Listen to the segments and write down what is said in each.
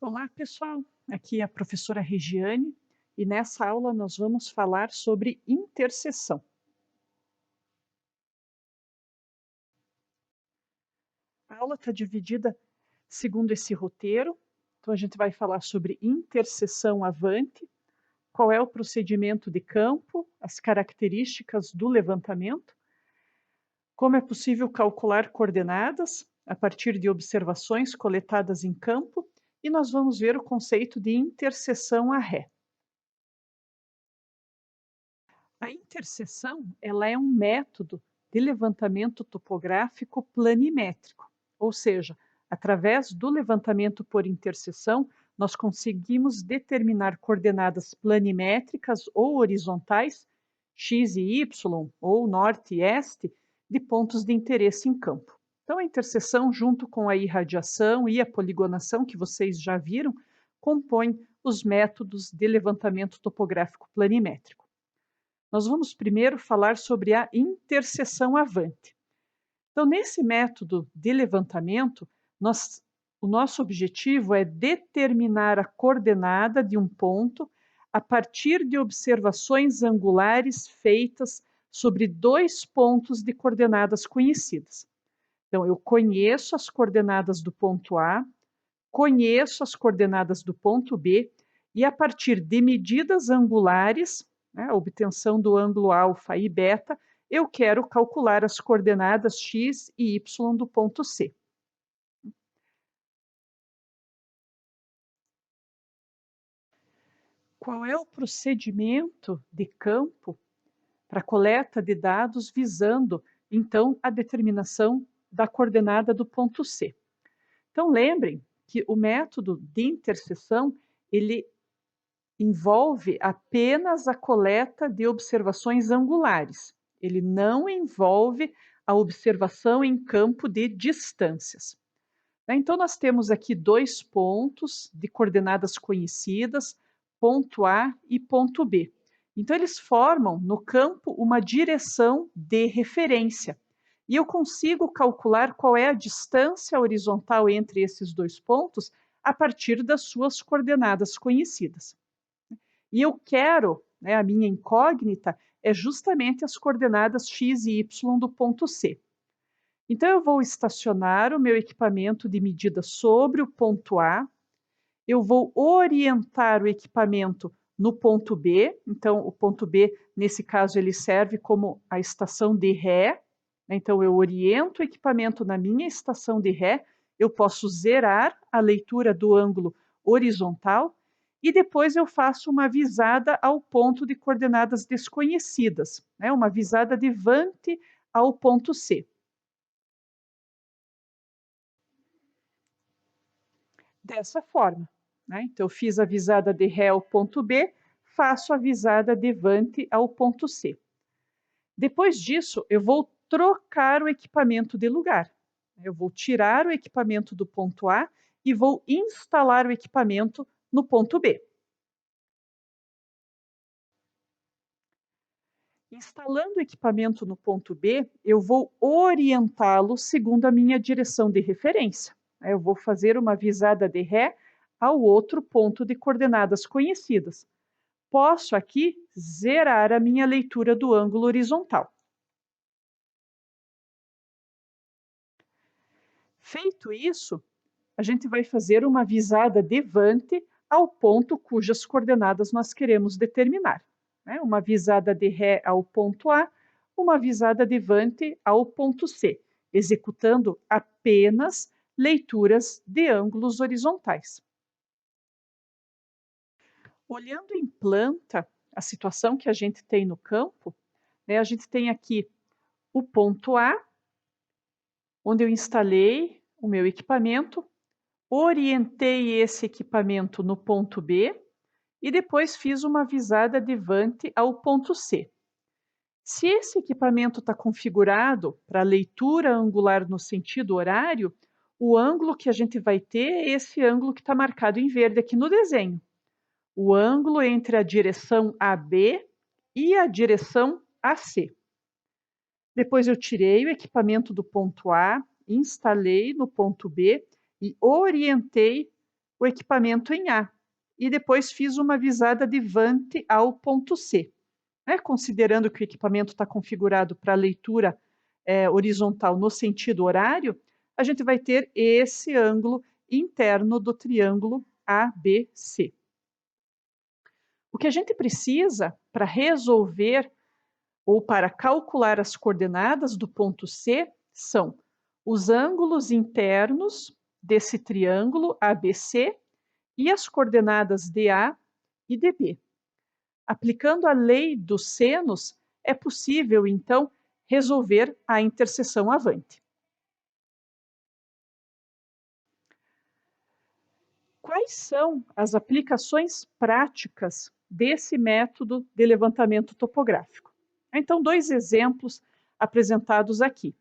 Olá, pessoal. Aqui é a professora Regiane e nessa aula nós vamos falar sobre interseção. A aula está dividida segundo esse roteiro. Então, a gente vai falar sobre interseção avante, qual é o procedimento de campo, as características do levantamento, como é possível calcular coordenadas a partir de observações coletadas em campo, e nós vamos ver o conceito de interseção a ré. A interseção, ela é um método de levantamento topográfico planimétrico, ou seja, através do levantamento por interseção, nós conseguimos determinar coordenadas planimétricas ou horizontais, x e y, ou norte e este, de pontos de interesse em campo. Então, a interseção, junto com a irradiação e a poligonação, que vocês já viram, compõem os métodos de levantamento topográfico planimétrico. Nós vamos primeiro falar sobre a interseção avante. Então, nesse método de levantamento, o nosso objetivo é determinar a coordenada de um ponto a partir de observações angulares feitas sobre dois pontos de coordenadas conhecidas. Então, eu conheço as coordenadas do ponto A, conheço as coordenadas do ponto B, e a partir de medidas angulares, né, a obtenção do ângulo alfa e beta, eu quero calcular as coordenadas x e y do ponto C. Qual é o procedimento de campo para coleta de dados visando, então, a determinação da coordenada do ponto C? Então, lembrem que o método de interseção, ele envolve apenas a coleta de observações angulares. Ele não envolve a observação em campo de distâncias. Então, nós temos aqui dois pontos de coordenadas conhecidas, ponto A e ponto B. Então, eles formam no campo uma direção de referência. E eu consigo calcular qual é a distância horizontal entre esses dois pontos a partir das suas coordenadas conhecidas. E eu quero, né, a minha incógnita é justamente as coordenadas x e y do ponto C. Então, eu vou estacionar o meu equipamento de medida sobre o ponto A, eu vou orientar o equipamento no ponto B, então o ponto B, nesse caso, ele serve como a estação de ré, né? Então eu oriento o equipamento na minha estação de ré, eu posso zerar a leitura do ângulo horizontal e depois eu faço uma visada ao ponto de coordenadas desconhecidas, né? Uma visada de vante ao ponto C. Dessa forma, né? Então, eu fiz a visada de ré ao ponto B, faço a visada de vante ao ponto C. Depois disso, eu vou trocar o equipamento de lugar. Eu vou tirar o equipamento do ponto A e vou instalar o equipamento no ponto B. Instalando o equipamento no ponto B, eu vou orientá-lo segundo a minha direção de referência. Eu vou fazer uma visada de ré ao outro ponto de coordenadas conhecidas. Posso aqui zerar a minha leitura do ângulo horizontal. Feito isso, a gente vai fazer uma visada de vante ao ponto cujas coordenadas nós queremos determinar. Né? Uma visada de ré ao ponto A, uma visada de vante ao ponto C, executando apenas leituras de ângulos horizontais. Olhando em planta a situação que a gente tem no campo, né, a gente tem aqui o ponto A, onde eu instalei o meu equipamento, orientei esse equipamento no ponto B e depois fiz uma visada de vante ao ponto C. Se esse equipamento está configurado para leitura angular no sentido horário, o ângulo que a gente vai ter é esse ângulo que está marcado em verde aqui no desenho. O ângulo entre a direção AB e a direção AC. Depois eu tirei o equipamento do ponto A, instalei no ponto B e orientei o equipamento em A e depois fiz uma visada de vante ao ponto C. Considerando que o equipamento está configurado para leitura horizontal no sentido horário, a gente vai ter esse ângulo interno do triângulo ABC. O que a gente precisa para resolver ou para calcular as coordenadas do ponto C são os ângulos internos desse triângulo ABC e as coordenadas DA e DB. Aplicando a lei dos senos, é possível, então, resolver a interseção avante. Quais são as aplicações práticas desse método de levantamento topográfico? Então, dois exemplos apresentados aqui.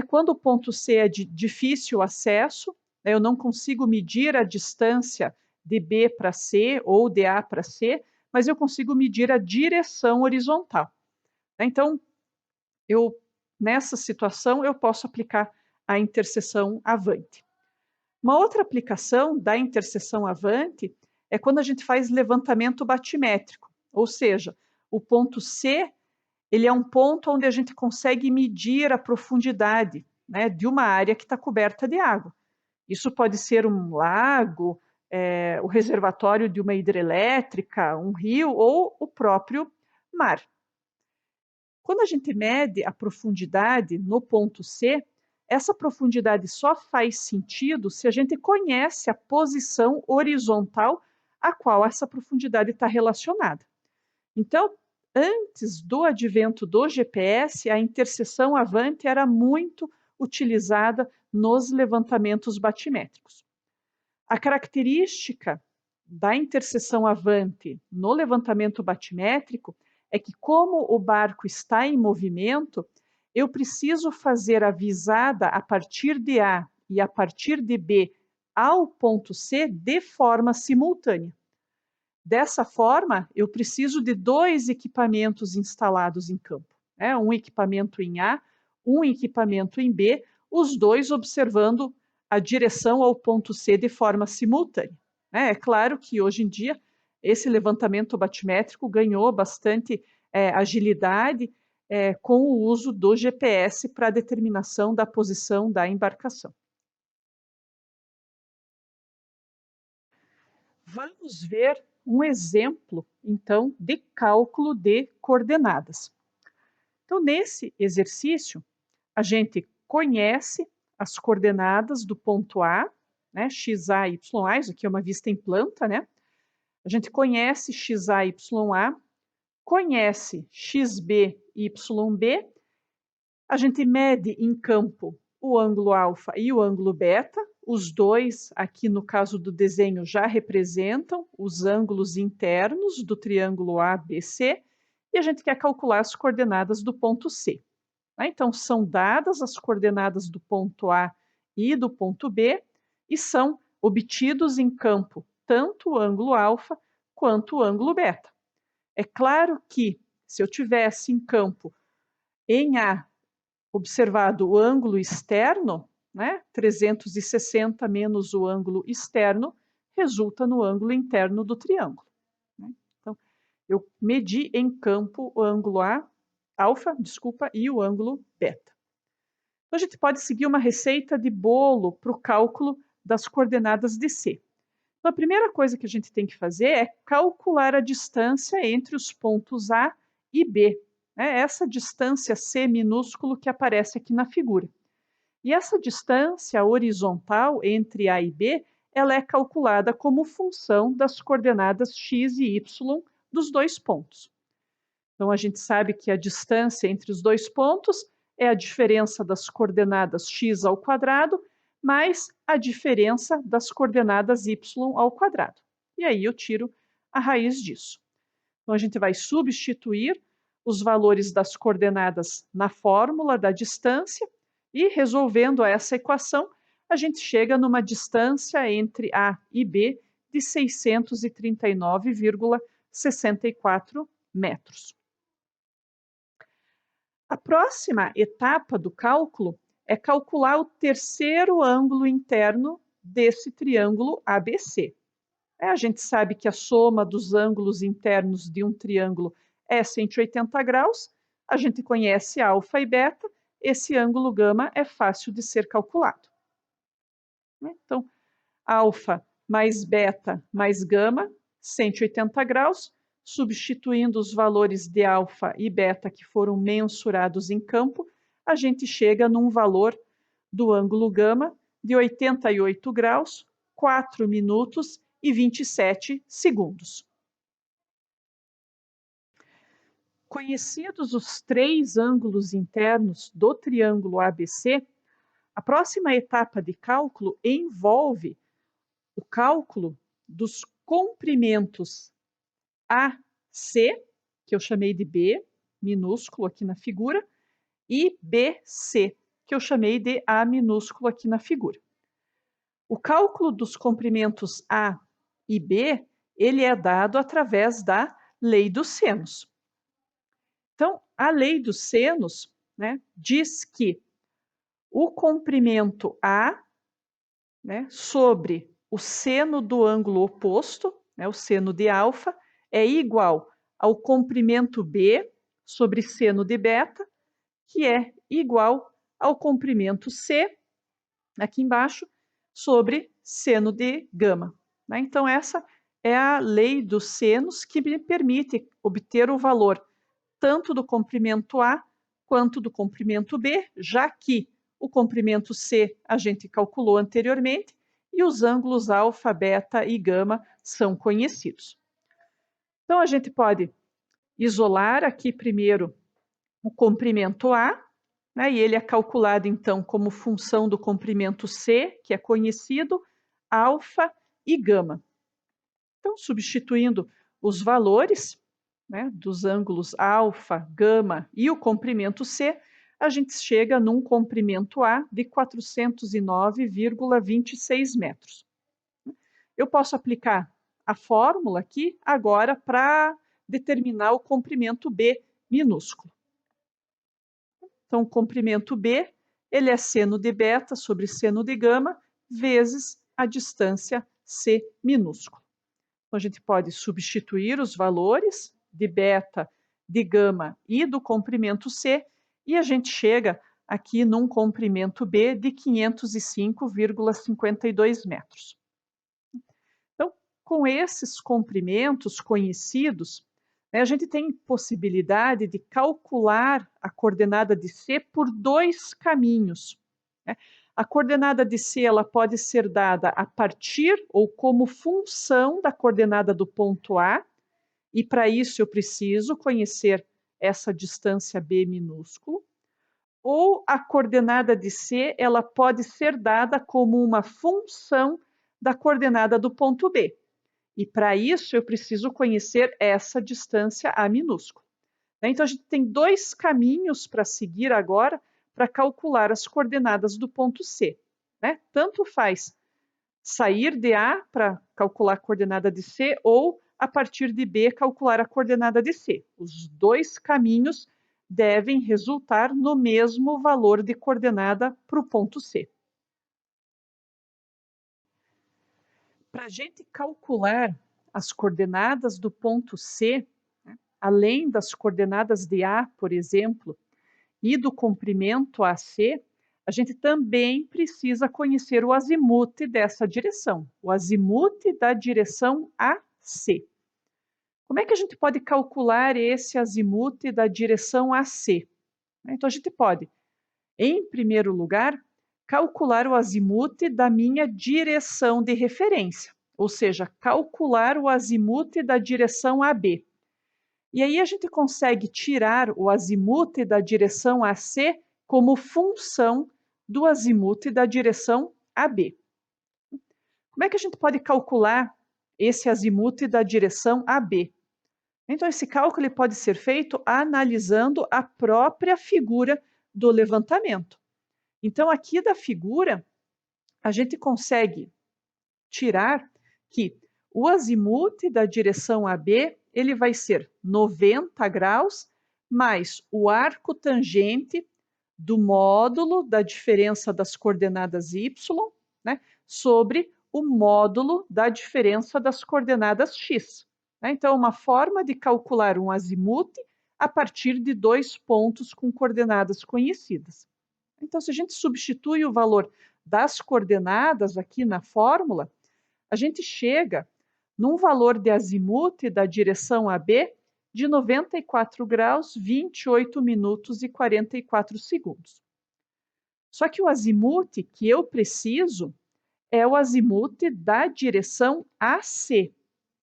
Quando o ponto C é de difícil acesso, eu não consigo medir a distância de B para C ou de A para C, mas eu consigo medir a direção horizontal. Então, nessa situação, eu posso aplicar a interseção avante. Uma outra aplicação da interseção avante é quando a gente faz levantamento batimétrico, ou seja, o ponto C ele é um ponto onde a gente consegue medir a profundidade de uma área que está coberta de água. Isso pode ser um lago, o reservatório de uma hidrelétrica, um rio ou o próprio mar. Quando a gente mede a profundidade no ponto C, essa profundidade só faz sentido se a gente conhece a posição horizontal a qual essa profundidade está relacionada. Então, antes do advento do GPS, a interseção avante era muito utilizada nos levantamentos batimétricos. A característica da interseção avante no levantamento batimétrico é que, como o barco está em movimento, eu preciso fazer a visada a partir de A e a partir de B ao ponto C de forma simultânea. Dessa forma, eu preciso de dois equipamentos instalados em campo. Um equipamento em A, um equipamento em B, os dois observando a direção ao ponto C de forma simultânea. É claro que hoje em dia esse levantamento batimétrico ganhou bastante agilidade com o uso do GPS para a determinação da posição da embarcação. Vamos ver um exemplo, então, de cálculo de coordenadas. Então, nesse exercício, a gente conhece as coordenadas do ponto A, XA, YA, isso aqui é uma vista em planta, A gente conhece XA, YA, conhece XB, YB, a gente mede em campo o ângulo alfa e o ângulo beta, os dois, aqui no caso do desenho, já representam os ângulos internos do triângulo ABC, e a gente quer calcular as coordenadas do ponto C. Então, são dadas as coordenadas do ponto A e do ponto B, e são obtidos em campo tanto o ângulo alfa quanto o ângulo beta. É claro que, se eu tivesse em campo em A observado o ângulo externo, 360 menos o ângulo externo, resulta no ângulo interno do triângulo. Então, eu medi em campo o ângulo alfa, e o ângulo beta. Então, a gente pode seguir uma receita de bolo para o cálculo das coordenadas de C. Então, a primeira coisa que a gente tem que fazer é calcular a distância entre os pontos A e B. Essa distância C minúsculo que aparece aqui na figura. E essa distância horizontal entre A e B, ela é calculada como função das coordenadas x e y dos dois pontos. Então, a gente sabe que a distância entre os dois pontos é a diferença das coordenadas x ao quadrado mais a diferença das coordenadas y ao quadrado. E aí eu tiro a raiz disso. Então, a gente vai substituir os valores das coordenadas na fórmula da distância e, resolvendo essa equação, a gente chega numa distância entre A e B de 639,64 metros. A próxima etapa do cálculo é calcular o terceiro ângulo interno desse triângulo ABC. A gente sabe que a soma dos ângulos internos de um triângulo é 180 graus, a gente conhece alfa e beta, esse ângulo gama é fácil de ser calculado. Então, alfa mais beta mais gama, 180 graus, substituindo os valores de alfa e beta que foram mensurados em campo, a gente chega num valor do ângulo gama de 88 graus, 4 minutos e 27 segundos. Conhecidos os três ângulos internos do triângulo ABC, a próxima etapa de cálculo envolve o cálculo dos comprimentos AC, que eu chamei de B, minúsculo aqui na figura, e BC, que eu chamei de A minúsculo aqui na figura. O cálculo dos comprimentos A e B, ele é dado através da lei dos senos. Então, a lei dos senos, né, diz que o comprimento A, né, sobre o seno do ângulo oposto, né, o seno de alfa, é igual ao comprimento B sobre seno de beta, que é igual ao comprimento C, aqui embaixo, sobre seno de gama. Né? Então, essa é a lei dos senos que me permite obter o valor tanto do comprimento A quanto do comprimento B, já que o comprimento C a gente calculou anteriormente e os ângulos alfa, beta e gama são conhecidos. Então, a gente pode isolar aqui primeiro o comprimento A, né, e ele é calculado, então, como função do comprimento C, que é conhecido, alfa e gama. Então, substituindo os valores, né, dos ângulos alfa, gama e o comprimento C, a gente chega num comprimento A de 409,26 metros. Eu posso aplicar a fórmula aqui agora para determinar o comprimento B minúsculo. Então, o comprimento B, ele é seno de beta sobre seno de gama vezes a distância C minúsculo. Então, a gente pode substituir os valores de beta, de gama e do comprimento C e a gente chega aqui num comprimento B de 505,52 metros. Então, com esses comprimentos conhecidos, né, a gente tem possibilidade de calcular a coordenada de C por dois caminhos. Né? A coordenada de C ela pode ser dada a partir ou como função da coordenada do ponto A, e para isso eu preciso conhecer essa distância B minúsculo, ou a coordenada de C ela pode ser dada como uma função da coordenada do ponto B. E para isso eu preciso conhecer essa distância A minúscula. Então a gente tem dois caminhos para seguir agora para calcular as coordenadas do ponto C. Né? Tanto faz sair de A para calcular a coordenada de C ou a partir de B calcular a coordenada de C. Os dois caminhos devem resultar no mesmo valor de coordenada para o ponto C. Para a gente calcular as coordenadas do ponto C, né, além das coordenadas de A, por exemplo, e do comprimento AC, a gente também precisa conhecer o azimute dessa direção, o azimute da direção AC. Como é que a gente pode calcular esse azimute da direção AC? Então, a gente pode, em primeiro lugar, calcular o azimute da minha direção de referência, ou seja, calcular o azimute da direção AB. E aí a gente consegue tirar o azimute da direção AC como função do azimute da direção AB. Como é que a gente pode calcular esse azimute da direção AB? Então, esse cálculo ele pode ser feito analisando a própria figura do levantamento. Então, aqui da figura, a gente consegue tirar que o azimute da direção AB ele vai ser 90 graus mais o arco tangente do módulo da diferença das coordenadas y, né, sobre o módulo da diferença das coordenadas x. Então, uma forma de calcular um azimuth a partir de dois pontos com coordenadas conhecidas. Então, se a gente substitui o valor das coordenadas aqui na fórmula, a gente chega num valor de azimuth da direção AB de 94 graus, 28 minutos e 44 segundos. Só que o azimuth que eu preciso é o azimuth da direção AC.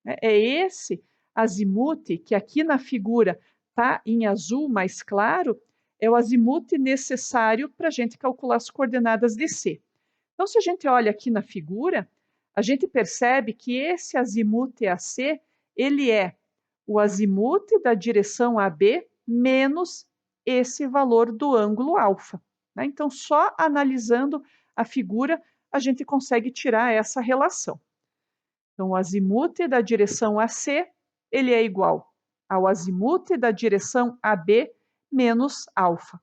É esse azimuth que aqui na figura está em azul mais claro, é o azimuth necessário para a gente calcular as coordenadas de C. Então, se a gente olha aqui na figura, a gente percebe que esse azimuth AC, ele é o azimuth da direção AB menos esse valor do ângulo alfa. Então, só analisando a figura, a gente consegue tirar essa relação. Então, o azimuth da direção AC, ele é igual ao azimuth da direção AB menos alfa.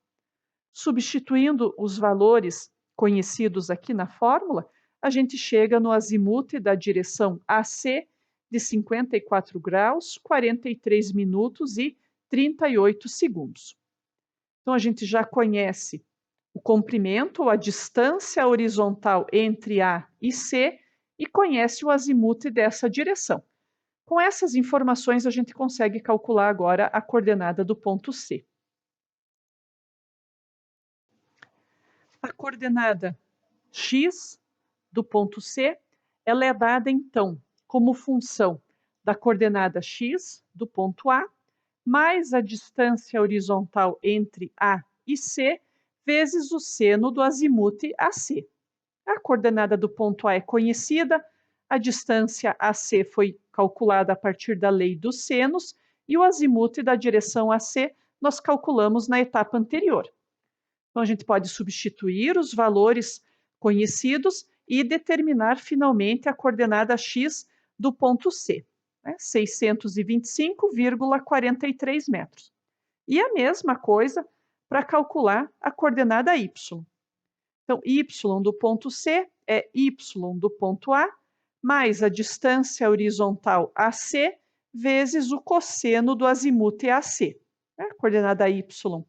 Substituindo os valores conhecidos aqui na fórmula, a gente chega no azimuth da direção AC de 54 graus, 43 minutos e 38 segundos. Então, a gente já conhece o comprimento, a distância horizontal entre A e C, e conhece o azimuth dessa direção. Com essas informações, a gente consegue calcular agora a coordenada do ponto C. A coordenada x do ponto C, ela é dada, então, como função da coordenada x do ponto A, mais a distância horizontal entre A e C, vezes o seno do azimuth AC. A coordenada do ponto A é conhecida, a distância AC foi calculada a partir da lei dos senos, e o azimuth da direção AC nós calculamos na etapa anterior. Então, a gente pode substituir os valores conhecidos e determinar finalmente a coordenada x do ponto C, 625,43 metros. E a mesma coisa para calcular a coordenada y. Então, y do ponto C é y do ponto A, mais a distância horizontal AC, vezes o cosseno do azimuth AC. A coordenada y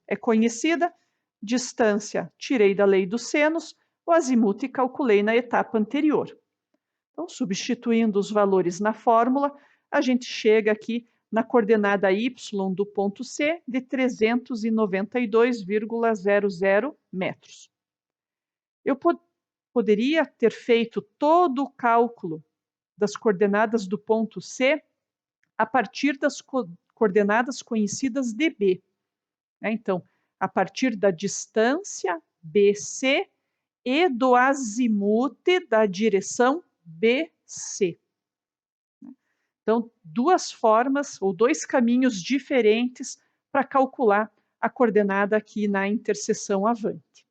é conhecida, distância tirei da lei dos senos, o azimuth calculei na etapa anterior. Então, substituindo os valores na fórmula, a gente chega aqui na coordenada y do ponto C de 392,00 metros. Eu poderia ter feito todo o cálculo das coordenadas do ponto C a partir das coordenadas conhecidas de B. Então, a partir da distância BC e do azimuth da direção BC. Então, duas formas ou dois caminhos diferentes para calcular a coordenada aqui na interseção avante.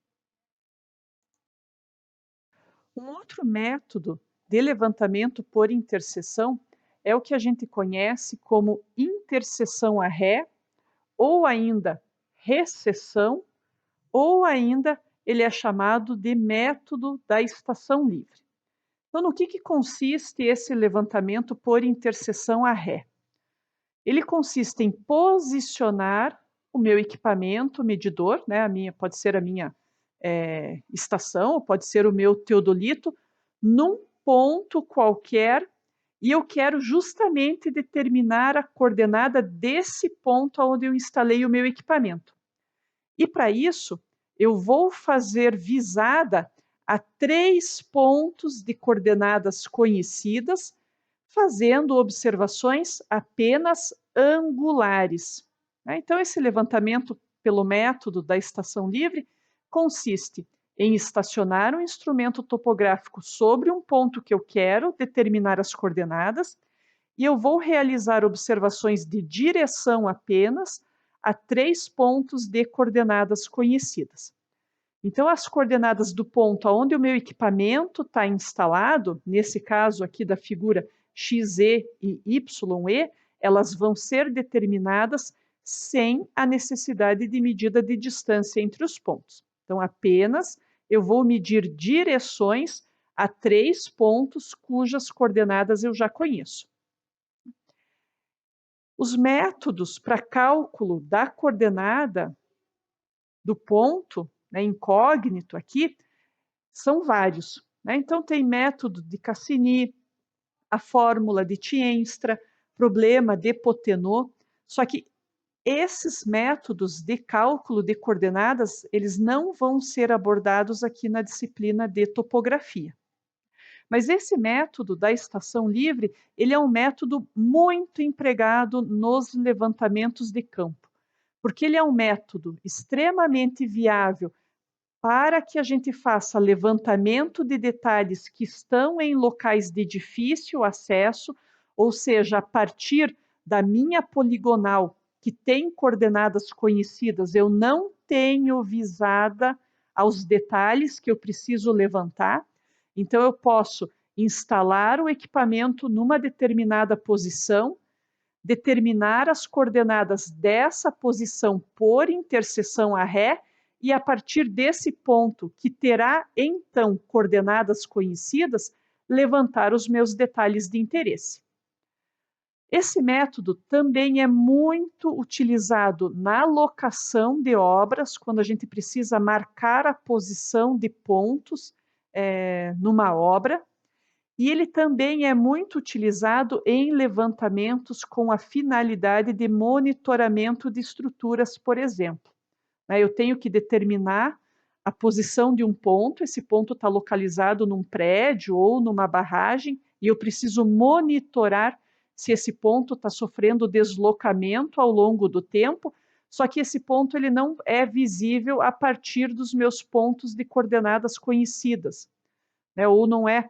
Um outro método de levantamento por interseção é o que a gente conhece como interseção a ré, ou ainda recessão, ou ainda ele é chamado de método da estação livre. Então, no que consiste esse levantamento por interseção a ré? Ele consiste em posicionar o meu equipamento medidor, pode ser a minha estação, ou pode ser o meu teodolito, num ponto qualquer, e eu quero justamente determinar a coordenada desse ponto onde eu instalei o meu equipamento. E para isso, eu vou fazer visada a 3 pontos de coordenadas conhecidas, fazendo observações apenas angulares. Então, esse levantamento pelo método da estação livre consiste em estacionar um instrumento topográfico sobre um ponto que eu quero determinar as coordenadas, e eu vou realizar observações de direção apenas a 3 pontos de coordenadas conhecidas. Então, as coordenadas do ponto onde o meu equipamento está instalado, nesse caso aqui da figura XE e YE, elas vão ser determinadas sem a necessidade de medida de distância entre os pontos. Então, apenas eu vou medir direções a 3 pontos cujas coordenadas eu já conheço. Os métodos para cálculo da coordenada do ponto, né, incógnito aqui, são vários, né? Então, tem método de Cassini, a fórmula de Thienstra, problema de Potenow, só que esses métodos de cálculo de coordenadas, eles não vão ser abordados aqui na disciplina de topografia. Mas esse método da estação livre, ele é um método muito empregado nos levantamentos de campo, porque ele é um método extremamente viável para que a gente faça levantamento de detalhes que estão em locais de difícil acesso, ou seja, a partir da minha poligonal, que tem coordenadas conhecidas, eu não tenho visada aos detalhes que eu preciso levantar, então eu posso instalar o equipamento numa determinada posição, determinar as coordenadas dessa posição por interseção a ré, e a partir desse ponto, que terá então coordenadas conhecidas, levantar os meus detalhes de interesse. Esse método também é muito utilizado na locação de obras, quando a gente precisa marcar a posição de pontos numa obra, e ele também é muito utilizado em levantamentos com a finalidade de monitoramento de estruturas, por exemplo. Eu tenho que determinar a posição de um ponto, esse ponto está localizado num prédio ou numa barragem, e eu preciso monitorar se esse ponto está sofrendo deslocamento ao longo do tempo, só que esse ponto ele não é visível a partir dos meus pontos de coordenadas conhecidas, né? Ou não é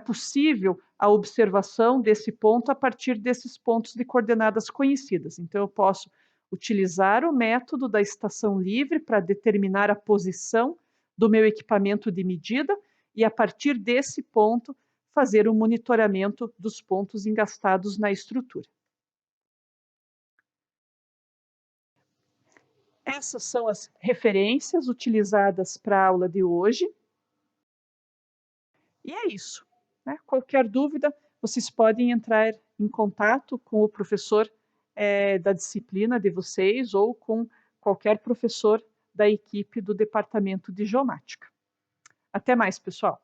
possível a observação desse ponto a partir desses pontos de coordenadas conhecidas. Então, eu posso utilizar o método da estação livre para determinar a posição do meu equipamento de medida e, a partir desse ponto, fazer o monitoramento dos pontos engastados na estrutura. Essas são as referências utilizadas para a aula de hoje. E é isso, né? Qualquer dúvida, vocês podem entrar em contato com o professor da disciplina de vocês ou com qualquer professor da equipe do departamento de geomática. Até mais, pessoal!